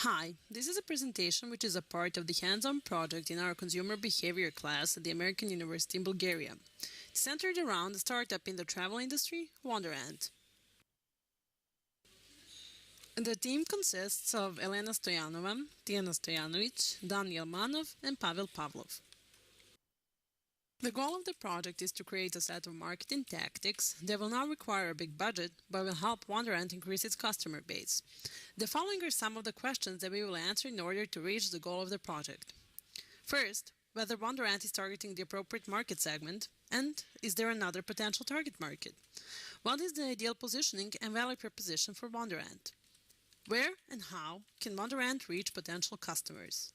Hi, this is a presentation which is a part of the hands-on project in our consumer behavior class at the American University in Bulgaria. It's centered around a startup in the travel industry, Wanderant. The team consists of Elena Stoyanova, Tijana Stojanovic, Daniel Manov, and Pavel Pavlov. The goal of the project is to create a set of marketing tactics that will not require a big budget, but will help Wanderant increase its customer base. The following are some of the questions that we will answer in order to reach the goal of the project. First, whether Wanderant is targeting the appropriate market segment, and is there another potential target market? What is the ideal positioning and value proposition for Wanderant? Where and how can Wanderant reach potential customers?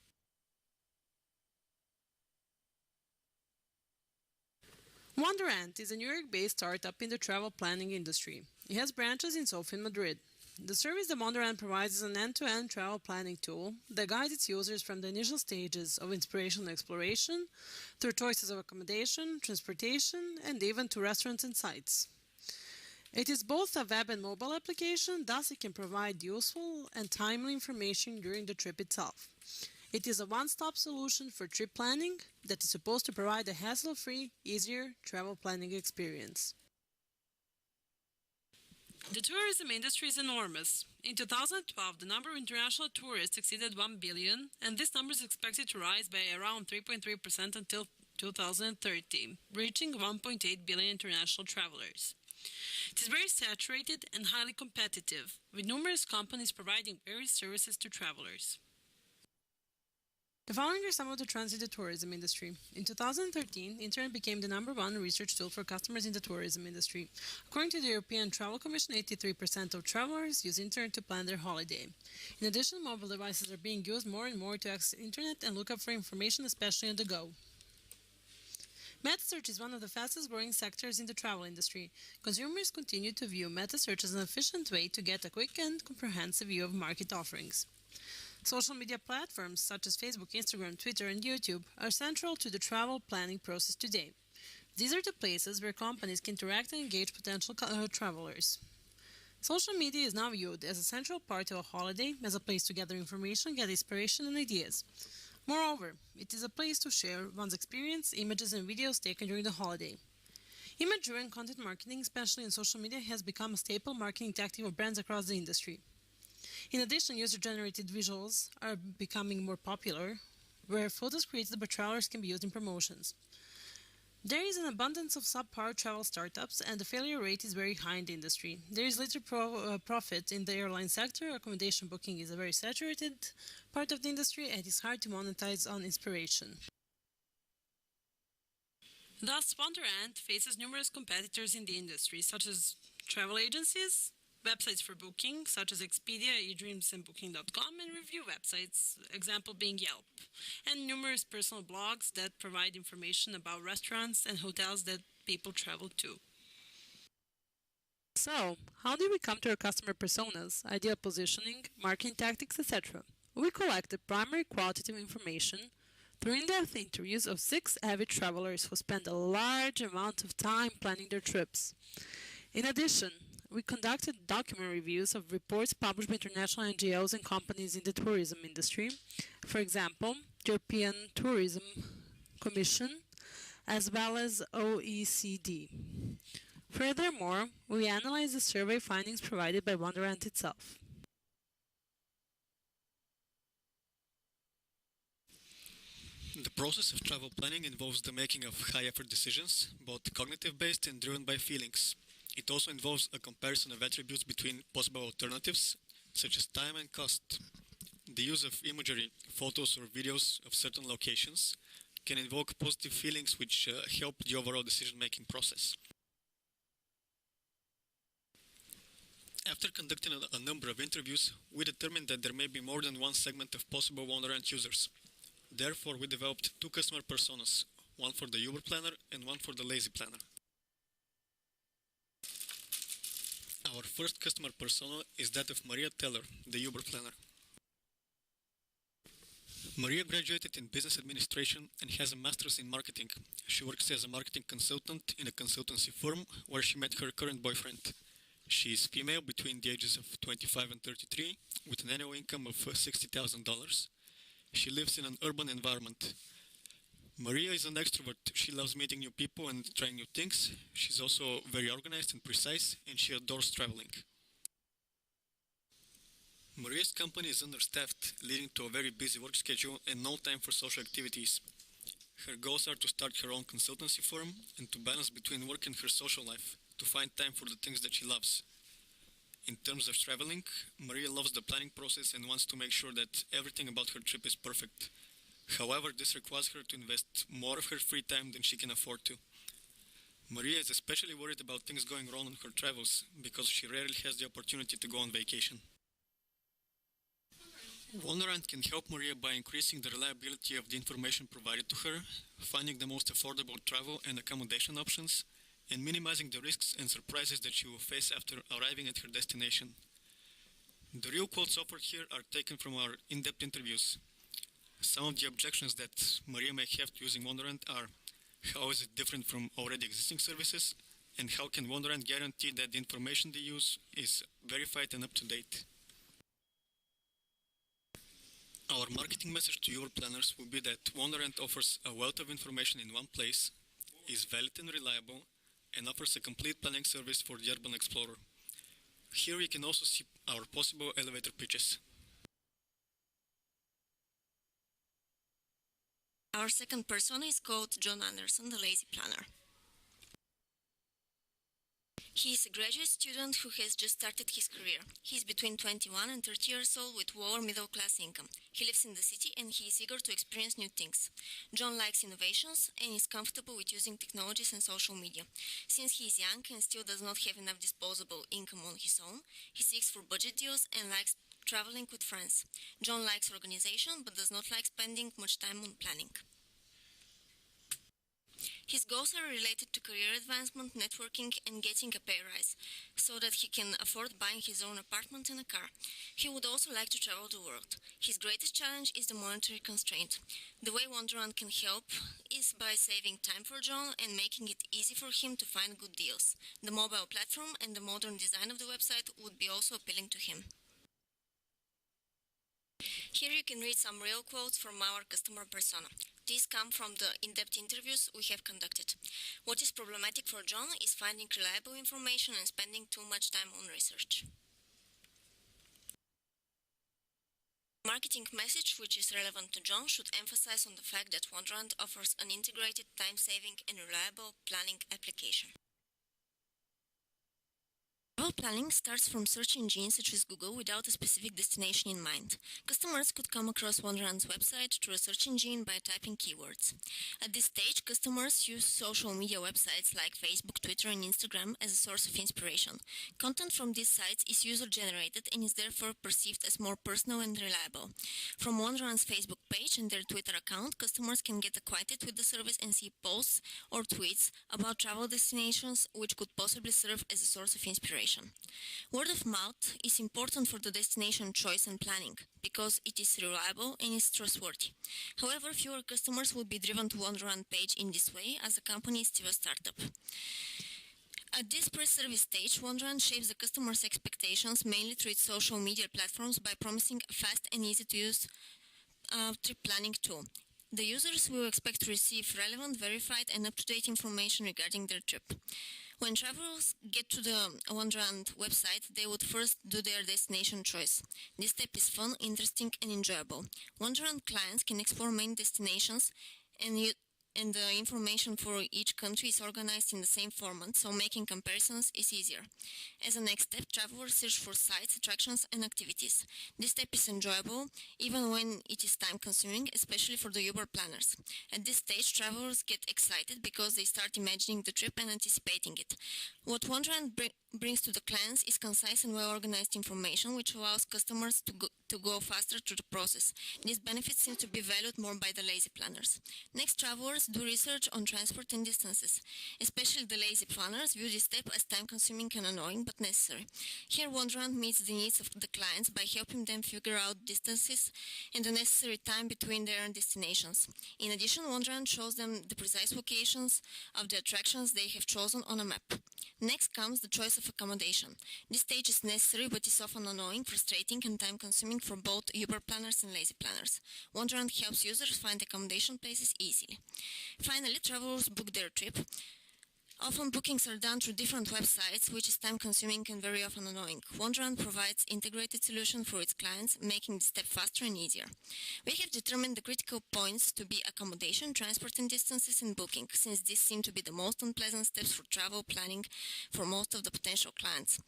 Wanderant is a New York-based startup in the travel planning industry. It has branches in Sofia and Madrid. The service that Wanderant provides is an end-to-end travel planning tool that guides its users from the initial stages of inspirational exploration through choices of accommodation, transportation, and even to restaurants and sites. It is both a web and mobile application, thus it can provide useful and timely information during the trip itself. It is a one-stop solution for trip planning that is supposed to provide a hassle-free, easier travel planning experience. The tourism industry is enormous. In 2012, the number of international tourists exceeded 1 billion, and this number is expected to rise by around 3.3% until 2030, reaching 1.8 billion international travelers. It is very saturated and highly competitive, with numerous companies providing various services to travelers. The following are some of the trends in the tourism industry. In 2013, Internet became the number one research tool for customers in the tourism industry. According to the European Travel Commission, 83% of travelers use Internet to plan their holiday. In addition, mobile devices are being used more and more to access Internet and look up for information, especially on the go. Meta search is one of the fastest growing sectors in the travel industry. Consumers continue to view meta search as an efficient way to get a quick and comprehensive view of market offerings. Social media platforms such as Facebook, Instagram, Twitter, and YouTube are central to the travel planning process today. These are the places where companies can interact and engage potential travelers. Social media is now viewed as a central part of a holiday, as a place to gather information, get inspiration, and ideas. Moreover, it is a place to share one's experience, images, and videos taken during the holiday. Image-driven content marketing, especially in social media, has become a staple marketing tactic of brands across the industry. In addition, user-generated visuals are becoming more popular, where photos created by travelers can be used in promotions. There is an abundance of subpar travel startups, and the failure rate is very high in the industry. There is little profit in the airline sector. Accommodation booking is a very saturated part of the industry, and it is hard to monetize on inspiration. Thus, Wanderant faces numerous competitors in the industry, such as travel agencies, websites for booking, such as Expedia, eDreams, and Booking.com, and review websites, example being Yelp, and numerous personal blogs that provide information about restaurants and hotels that people travel to. So, how do we come to our customer personas, ideal positioning, marketing tactics, etc.? We collect the primary qualitative information through in-depth interviews of 6 avid travelers who spend a large amount of time planning their trips. In addition, we conducted document reviews of reports published by international NGOs and companies in the tourism industry, for example, European Tourism Commission, as well as OECD. Furthermore, we analyzed the survey findings provided by Wanderant itself. The process of travel planning involves the making of high-effort decisions, both cognitive-based and driven by feelings. It also involves a comparison of attributes between possible alternatives, such as time and cost. The use of imagery, photos or videos of certain locations can invoke positive feelings which help the overall decision-making process. After conducting a number of interviews, we determined that there may be more than one segment of possible Wanderant users. Therefore, we developed 2 customer personas, one for the Uber planner and one for the lazy planner. Our first customer persona is that of Maria Teller, the Uber planner. Maria graduated in business administration and has a master's in marketing. She works as a marketing consultant in a consultancy firm where she met her current boyfriend. She is female between the ages of 25 and 33 with an annual income of $60,000. She lives in an urban environment. Maria is an extrovert. She loves meeting new people and trying new things. She's also very organized and precise, and she adores traveling. Maria's company is understaffed, leading to a very busy work schedule and no time for social activities. Her goals are to start her own consultancy firm and to balance between work and her social life, to find time for the things that she loves. In terms of traveling, Maria loves the planning process and wants to make sure that everything about her trip is perfect. However, this requires her to invest more of her free time than she can afford to. Maria is especially worried about things going wrong on her travels because she rarely has the opportunity to go on vacation. Wanderant can help Maria by increasing the reliability of the information provided to her, finding the most affordable travel and accommodation options, and minimizing the risks and surprises that she will face after arriving at her destination. The real quotes offered here are taken from our in-depth interviews. Some of the objections that Maria may have to using Wanderant are: how is it different from already existing services, and how can Wanderant guarantee that the information they use is verified and up to date? Our marketing message to your planners will be that Wanderant offers a wealth of information in one place, is valid and reliable, and offers a complete planning service for the urban explorer. Here you can also see our possible elevator pitches. Our second person is called John Anderson, the lazy planner. He is a graduate student who has just started his career. He is between 21 and 30 years old with lower middle class income. He lives in the city and he is eager to experience new things. John likes innovations and is comfortable with using technologies and social media. Since he is young and still does not have enough disposable income on his own, he seeks for budget deals and likes traveling with friends. John likes organization but does not like spending much time on planning. His goals are related to career advancement, networking, and getting a pay rise, so that he can afford buying his own apartment and a car. He would also like to travel the world. His greatest challenge is the monetary constraint. The way Wanderant can help is by saving time for John and making it easy for him to find good deals. The mobile platform and the modern design of the website would be also appealing to him. Here you can read some real quotes from our customer persona. These come from the in-depth interviews we have conducted. What is problematic for John is finding reliable information and spending too much time on research. Marketing message which is relevant to John should emphasize on the fact that Wanderant offers an integrated, time-saving and reliable planning application. Travel planning starts from search engines such as Google without a specific destination in mind. Customers could come across Wanderant's website through a search engine by typing keywords. At this stage, customers use social media websites like Facebook, Twitter, and Instagram as a source of inspiration. Content from these sites is user-generated and is therefore perceived as more personal and reliable. From Wanderant's Facebook page and their Twitter account, customers can get acquainted with the service and see posts or tweets about travel destinations which could possibly serve as a source of inspiration. Word of mouth is important for the destination choice and planning because it is reliable and is trustworthy. However, fewer customers will be driven to Wanderant page in this way as the company is still a startup. At this pre-service stage, Wanderant shapes the customer's expectations mainly through its social media platforms by promising a fast and easy-to-use trip planning tool. The users will expect to receive relevant, verified, and up-to-date information regarding their trip. When travelers get to the Wanderant website, they would first do their destination choice. This step is fun, interesting, and enjoyable. Wanderant clients can explore main destinations and the information for each country is organized in the same format, so making comparisons is easier. As a next step, travelers search for sites, attractions, and activities. This step is enjoyable, even when it is time-consuming, especially for the Uber planners. At this stage, travelers get excited because they start imagining the trip and anticipating it. What Wanderant brings to the clients is concise and well-organized information, which allows customers to go faster through the process. These benefits seem to be valued more by the lazy planners. Next, travelers planners do research on transport and distances. Especially the lazy planners view this step as time-consuming and annoying but necessary. Here, Wanderant meets the needs of the clients by helping them figure out distances and the necessary time between their destinations. In addition, Wanderant shows them the precise locations of the attractions they have chosen on a map. Next comes the choice of accommodation. This stage is necessary but is often annoying, frustrating, and time-consuming for both Uber planners and lazy planners. Wanderant helps users find accommodation places easily. Finally, travelers book their trip. Often bookings are done through different websites, which is time-consuming and very often annoying. Wanderant provides integrated solution for its clients, making the step faster and easier. We have determined the critical points to be accommodation, transport and distances, and booking, since these seem to be the most unpleasant steps for travel planning for most of the potential clients.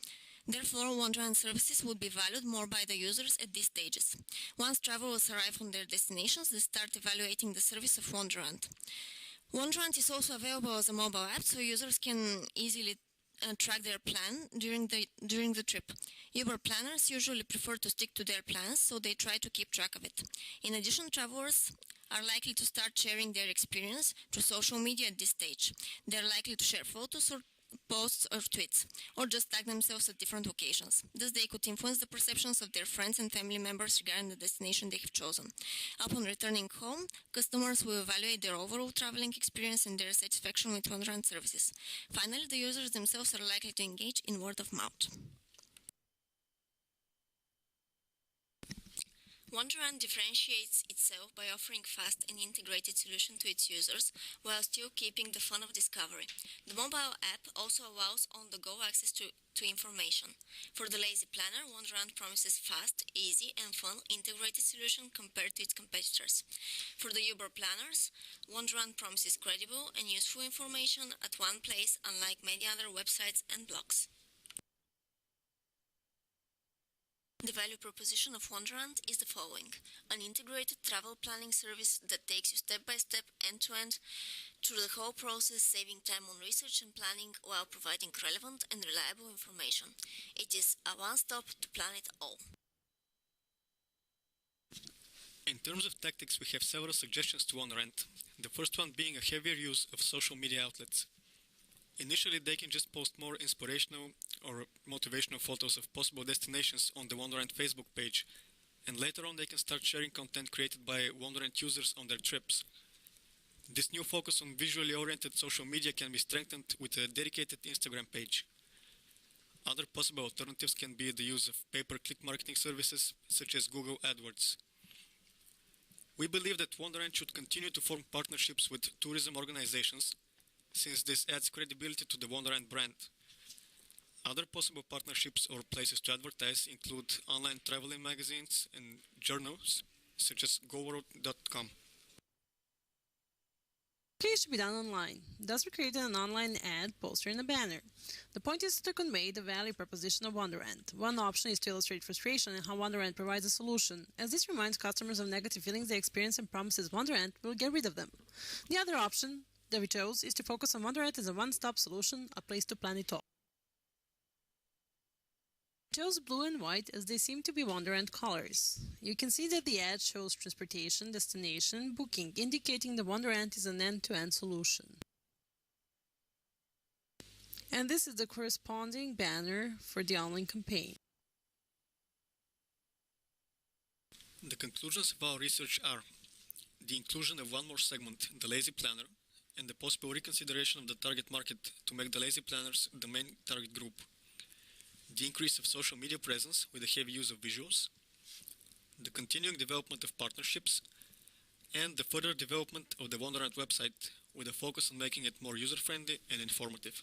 Therefore, Wanderant services will be valued more by the users at these stages. Once travelers arrive on their destinations, they start evaluating the service of Wanderant. Wanderant is also available as a mobile app, so users can easily track their plan during the trip. Uber planners usually prefer to stick to their plans, so they try to keep track of it. In addition, travelers are likely to start sharing their experience through social media at this stage. They are likely to share photos or posts or tweets, or just tag themselves at different locations. Thus, they could influence the perceptions of their friends and family members regarding the destination they have chosen. Upon returning home, customers will evaluate their overall traveling experience and their satisfaction with Wanderant services. Finally, the users themselves are likely to engage in word of mouth. Wanderant differentiates itself by offering fast and integrated solution to its users while still keeping the fun of discovery. The mobile app also allows on-the-go access to information. For the lazy planner, Wanderant promises fast, easy, and fun integrated solution compared to its competitors. For the Uber planners, Wanderant promises credible and useful information at one place, unlike many other websites and blogs. The value proposition of Wanderant is the following: an integrated travel planning service that takes you step by step, end to end, through the whole process, saving time on research and planning while providing relevant and reliable information. It is a one-stop to plan it all. In terms of tactics, we have several suggestions to Wanderant. The first one being a heavier use of social media outlets. Initially, they can just post more inspirational or motivational photos of possible destinations on the Wanderant Facebook page, and later on they can start sharing content created by Wanderant users on their trips. This new focus on visually oriented social media can be strengthened with a dedicated Instagram page. Other possible alternatives can be the use of pay-per-click marketing services such as Google AdWords. We believe that Wanderant should continue to form partnerships with tourism organizations, since this adds credibility to the Wanderant brand. Other possible partnerships or places to advertise include online traveling magazines and journals, such as goworld.com. It should be done online. Thus, we created an online ad, poster, and a banner. The point is to convey the value proposition of Wanderant. One option is to illustrate frustration and how Wanderant provides a solution, as this reminds customers of negative feelings they experience and promises Wanderant will get rid of them. The other option that we chose is to focus on Wanderant as a one-stop solution, a place to plan it all. We chose blue and white as they seem to be Wanderant colors. You can see that the ad shows transportation, destination, booking, indicating that Wanderant is an end-to-end solution. And this is the corresponding banner for the online campaign. The conclusions of our research are the inclusion of one more segment, the lazy planner, and the possible reconsideration of the target market to make the lazy planners the main target group. The increase of social media presence with a heavy use of visuals, the continuing development of partnerships, and the further development of the Wanderant website with a focus on making it more user-friendly and informative.